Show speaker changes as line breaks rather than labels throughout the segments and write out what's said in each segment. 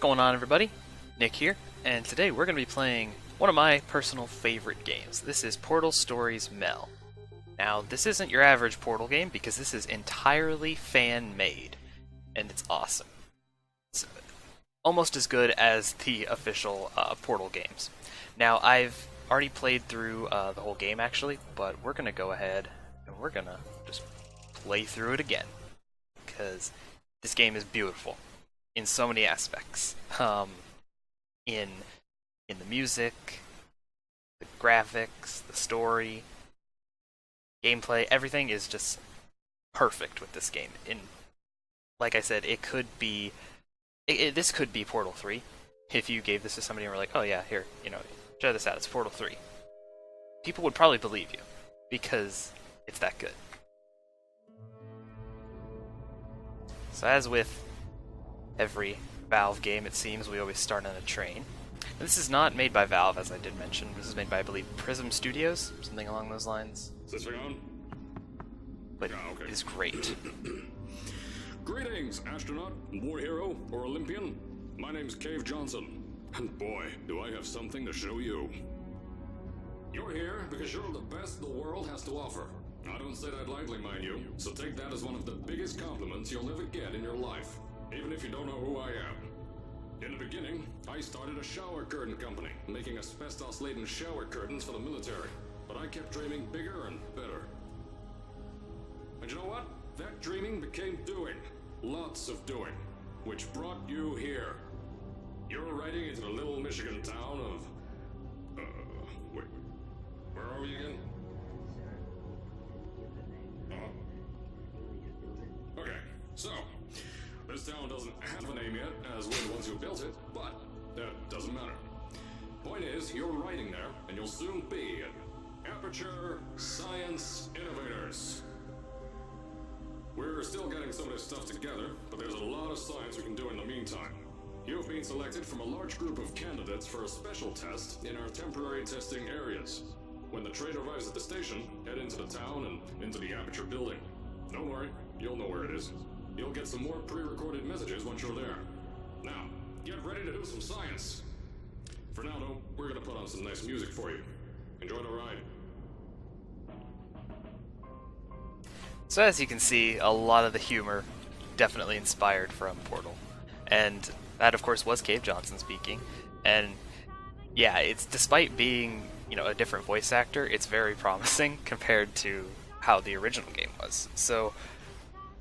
going on, everybody? Nick here, and today we're going to be playing one of my personal favorite games. This is Portal Stories Mel. Now, this isn't your average Portal game because this is entirely fan-made, and it's awesome. It's almost as good as the official Portal games. Now, I've already played through the whole game, actually, but we're going to go ahead and we're going to just play through it again, because this game is beautiful in so many aspects. In the music, the graphics, the story, gameplay, everything is just perfect with this game. And like I said, it could be this could be Portal 3 if you gave this to somebody and were like, "Oh yeah, here, try this out. It's Portal 3." People would probably believe you because it's that good. So as with every Valve game, it seems, we always start on a train. And this is not made by Valve, as I did mention. This is made by, I believe, Prism Studios, something along those lines.
Is this thing on?
But
okay.
it is great.
Greetings, astronaut, war hero, or Olympian. My name's Cave Johnson, and boy, do I have something to show you. You're here because you're the best the world has to offer. I don't say that lightly, mind you, so take that as one of the biggest compliments you'll ever get in your life, even if you don't know who I am. In the beginning, I started a shower curtain company, making asbestos-laden shower curtains for the military, but I kept dreaming bigger and better. And you know what? That dreaming became doing. Lots of doing, which brought you here. You're riding into the little Michigan town of... wait, where are we again? Okay, so, this town doesn't have a name yet, as we're the ones who built it, but that doesn't matter. Point is, you're riding there, and you'll soon be at Aperture Science Innovators. We're still getting some of this stuff together, but there's a lot of science we can do in the meantime. You've been selected from a large group of candidates for a special test in our temporary testing areas. When the train arrives at the station, head into the town and into the Aperture building. Don't worry, you'll know where it is. You'll get some more pre-recorded messages once you're there. Now, get ready to do some science. For now, though, we're gonna put on some nice music for you. Enjoy the ride.
So as you can see, a lot of the humor definitely inspired from Portal. And that, of course, was Cave Johnson speaking. And yeah, it's despite being, a different voice actor, it's very promising compared to how the original game was. So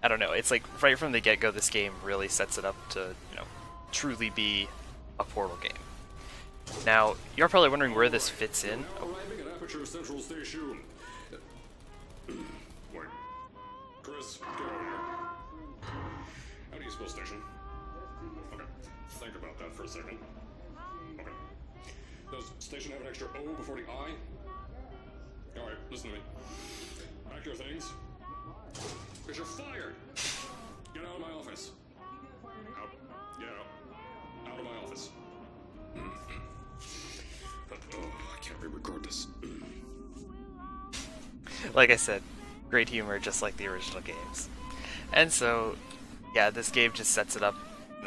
I don't know, it's like right from the get-go this game really sets it up to, truly be a Portal game. Now, you're probably wondering where this fits in.
Arriving at Aperture Central Station. Wait. Chris, get over here. How do you spell station? Okay, think about that for a second. Okay. Does station have an extra O before the I? Alright, listen to me. Pack your things. Because you're fired! Get out of my office. Out. Get out. Out of my office. I can't re-record this.
Like I said, great humor just like the original games. And so, yeah, this game just sets it up,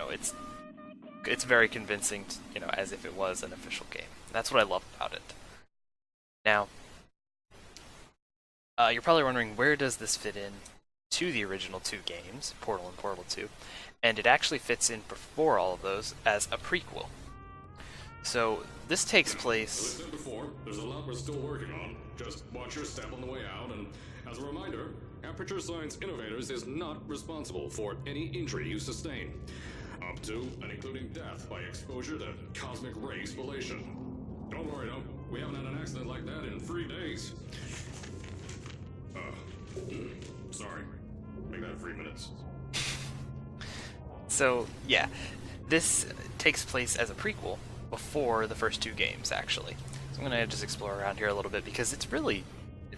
it's very convincing, as if it was an official game. That's what I love about it. Now, you're probably wondering, where does this fit in to the original two games, Portal and Portal 2? And it actually fits in before all of those as a prequel. So, this takes place...
As I said before, there's a lot we're still working on. Just watch your step on the way out, and as a reminder, Aperture Science Innovators is not responsible for any injury you sustain, up to and including death by exposure to cosmic ray spallation. Don't worry, though. We haven't had an accident like that in 3 days. Sorry. Make that 3 minutes.
So, yeah, this takes place as a prequel before the first two games, actually. So I'm going to just explore around here a little bit because it's really...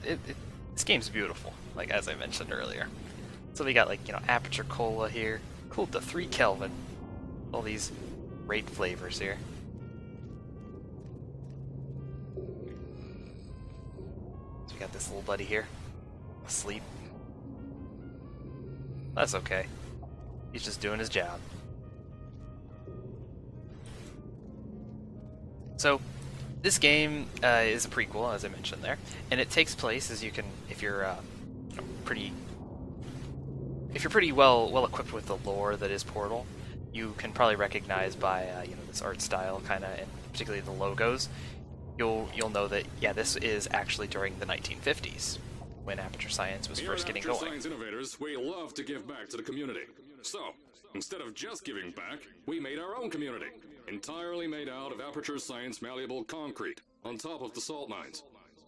this game's beautiful, like as I mentioned earlier. So we got, Aperture Cola here, cooled to 3 Kelvin. All these great flavors here. So we got this little buddy here, asleep. That's okay. He's just doing his job. So, this game is a prequel, as I mentioned there, and it takes place as you can, if you're pretty, well equipped with the lore that is Portal, you can probably recognize by this art style kind of, and particularly the logos. You'll know that this is actually during the 1950s when Aperture Science was first getting going.
Here at Aperture Science Innovators, we love to give back to the community. So, instead of just giving back, we made our own community, entirely made out of Aperture Science malleable concrete, on top of the salt mines.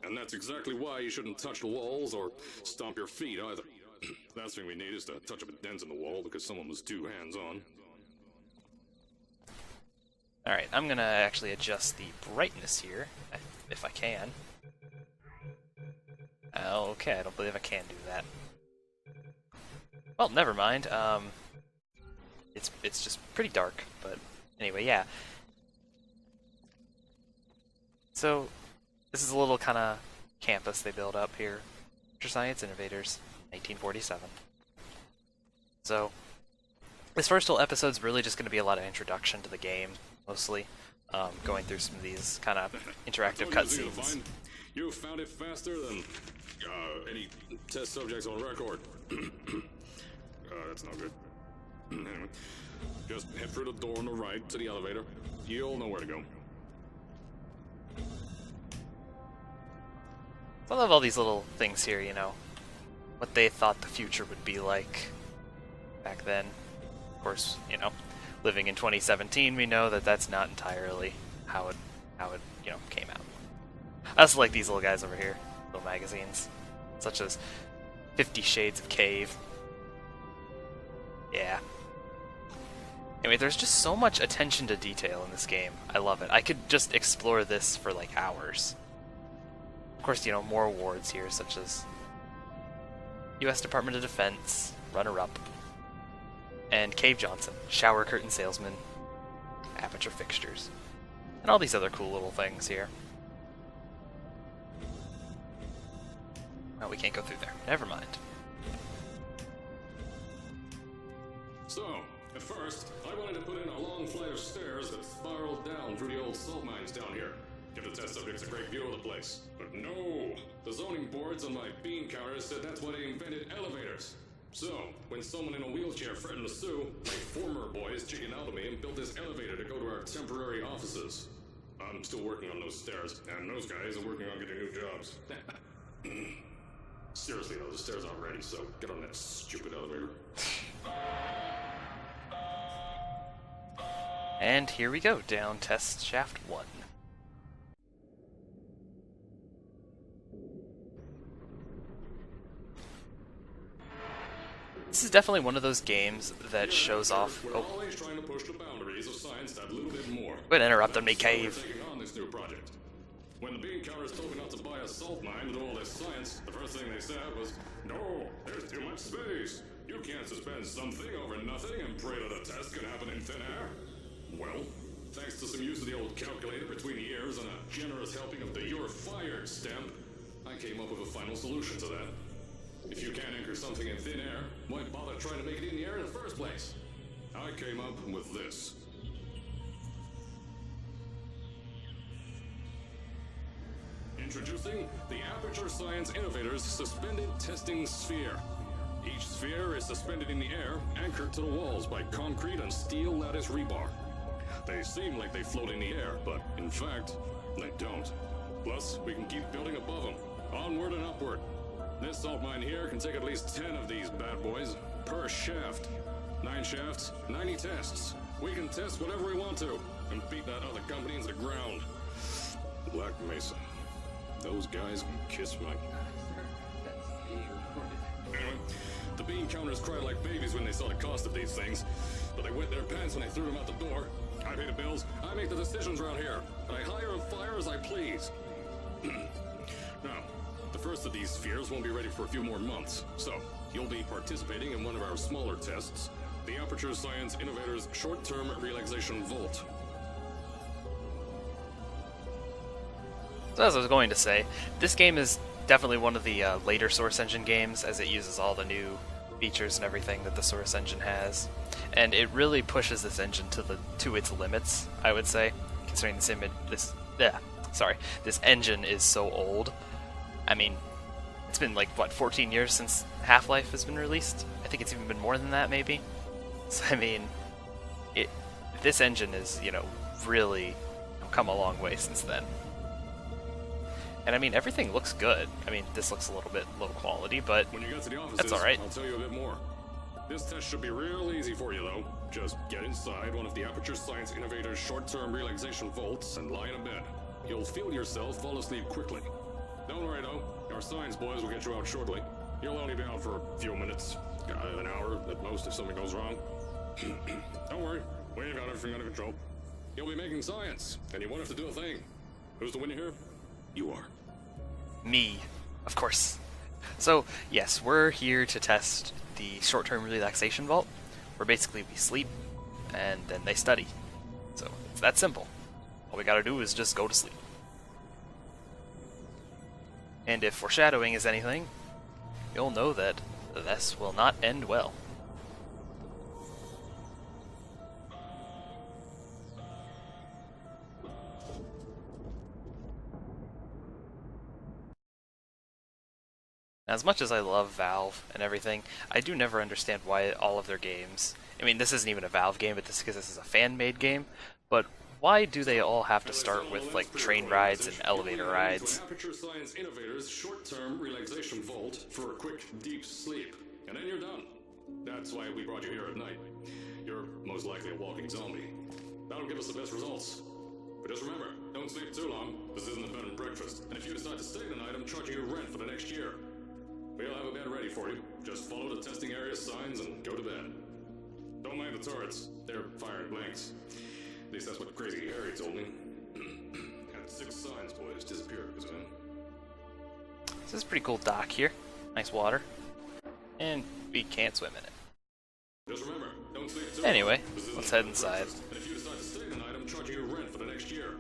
And that's exactly why you shouldn't touch the walls or stomp your feet either. Last thing we need is to touch up a dent in the wall because someone was too hands-on.
Alright, I'm gonna actually adjust the brightness here, if I can. Okay, I don't believe I can do that. Well, never mind. It's just pretty dark, but anyway, yeah. So, this is a little kind of campus they build up here. Aperture Science Innovators, 1947. So, this first whole episode's really just going to be a lot of introduction to the game, mostly. Going through some of these kind of interactive cutscenes.
You found it faster than any test subjects on record. That's not good. Anyway, just head through the door on the right to the elevator. You'll know where to go.
I love all these little things here, what they thought the future would be like back then. Of course, living in 2017, we know that that's not entirely how it came out. I also like these little guys over here, little magazines, such as 50 Shades of Cave. Yeah. Anyway, there's just so much attention to detail in this game. I love it. I could just explore this for like hours. Of course, more awards here, such as U.S. Department of Defense, runner-up, and Cave Johnson, shower curtain salesman, aperture fixtures, and all these other cool little things here. Oh, we can't go through there. Never mind.
So, at first, I wanted to put in a long flight of stairs that spiraled down through the old salt mines down here. Give the test subjects a great view of the place. But no! The zoning boards on my bean counters said that's why they invented elevators. So, when someone in a wheelchair threatened to sue, my former boys chickened out of me and built this elevator to go to our temporary offices. I'm still working on those stairs, and those guys are working on getting new jobs. Seriously though, the stairs aren't ready, so get on that stupid elevator.
And here we go, down test shaft 1. This is definitely one of those games that shows off.
We're always trying to push the boundaries of science that little bit more.
Quit interrupting me, Cave.
On this new project. When the bean counters told me not to buy a salt mine with all this science, the first thing they said was, "No, there's too much space. You can't suspend something over nothing and pray that a test can happen in thin air." Well, thanks to some use of the old calculator between the ears and a generous helping of the "you're fired" stamp, I came up with a final solution to that. If you can't anchor something in thin air, why bother trying to make it in the air in the first place? I came up with this. Introducing the Aperture Science Innovators Suspended Testing Sphere. Each sphere is suspended in the air, anchored to the walls by concrete and steel lattice rebar. They seem like they float in the air, but in fact, they don't. Plus, we can keep building above them, onward and upward. This salt mine here can take at least 10 of these bad boys per shaft. 9 shafts, 90 tests. We can test whatever we want to and beat that other company into the ground. Black Mesa. Those guys can kiss my... Anyway, the bean counters cried like babies when they saw the cost of these things, but they wet their pants when they threw them out the door. I pay the bills, I make the decisions around here, and I hire and fire as I please. Now, the first of these spheres won't be ready for a few more months, so you'll be participating in one of our smaller tests, the Aperture Science Innovators Short-Term Relaxation Volt.
So as I was going to say, this game is definitely one of the later Source Engine games, as it uses all the new features and everything that the Source Engine has, and it really pushes this engine to its limits, I would say. considering this engine is so old. I mean, it's been like what 14 years since Half-Life has been released. I think it's even been more than that, maybe. So I mean, this engine is really come a long way since then. And I mean, everything looks good. I mean, this looks a little bit low quality, but
When you get to the offices,
that's all right.
I'll tell you a bit more. This test should be real easy for you, though. Just get inside one of the Aperture Science Innovators' short-term relaxation vaults and lie in a bed. You'll feel yourself fall asleep quickly. Don't worry, though. Our science boys will get you out shortly. You'll only be out for a few minutes, an hour at most if something goes wrong. Don't worry, we've got everything under control. You'll be making science, and you won't have to do a thing. Who's the winner here? You are.
Me, of course. So, yes, we're here to test the short-term relaxation vault, where basically we sleep, and then they study. So, it's that simple. All we gotta do is just go to sleep. And if foreshadowing is anything, you'll know that this will not end well. As much as I love Valve and everything, I do never understand why all of their games, I mean, this isn't even a Valve game, but this is because this is a fan-made game, but why do they all have to start with, like, train rides and elevator rides?
Aperture Science Innovators' short-term relaxation vault for a quick, deep sleep, and then you're done. That's why we brought you here at night. You're most likely a walking zombie. That'll give us the best results. But just remember, don't sleep too long. This isn't a bed and breakfast, and if you decide to stay tonight, I'm charging you rent for the next year. We'll have a bed ready for you. Just follow the testing area signs and go to bed. Don't mind the turrets. They're firing blanks. At least that's what Crazy Harry told me. Had 6 signs boys disappear because of him.
This is a pretty cool dock here. Nice water. And we can't swim in it.
Just remember, don't sleep too
Anyway,
long. This isn't
let's
a bed
head
and
inside.
breakfast, and if you decide to stay tonight, I'm charging you rent for the next year.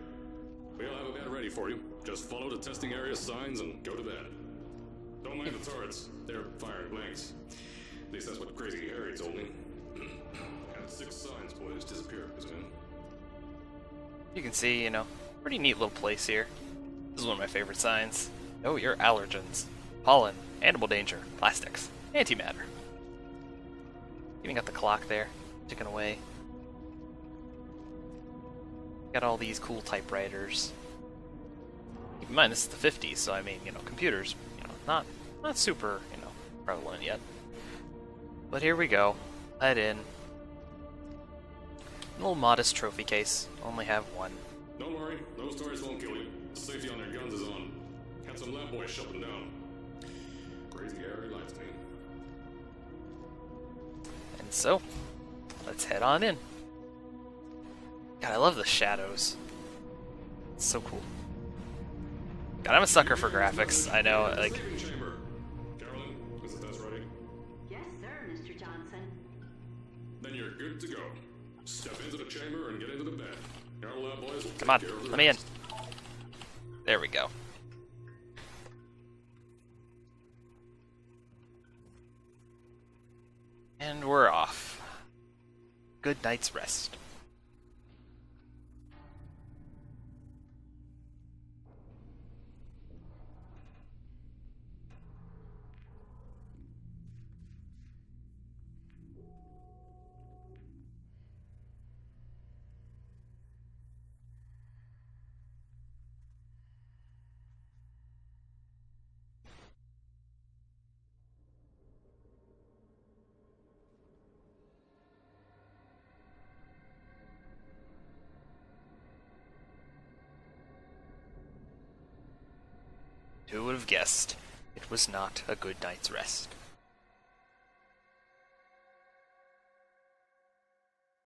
We'll have a bed ready for you. Just follow the testing area signs and go to bed. Don't mind the turrets. They're firing blanks. At least that's what Crazy Harry told me. Had 6 signs boys disappear because of him.
You can see, pretty neat little place here. This is one of my favorite signs. Know your allergens. Pollen, animal danger, plastics, antimatter. Even got the clock there, ticking away. Got all these cool typewriters. Keep in mind, this is the 50s, so I mean, computers, not super, prevalent yet. But here we go. Head in. A little modest trophy case. Only have one.
Don't worry, those turrets won't kill you. The safety on their guns is on. Had some lab boys shut them down. Crazy Harry lied to me.
And so, let's head on in. God, I love the shadows. It's so cool. God, I'm a sucker for graphics. I know, like...
Saving chamber. Carolyn, is the test ready?
Yes, sir, Mr. Johnson.
Then you're good to go. Step into the chamber and get into the bed. Our lab boys will
Come on,
take care of the
let me in.
rest.
There we go. And we're off. Good night's rest. Who would have guessed? It was not a good night's rest.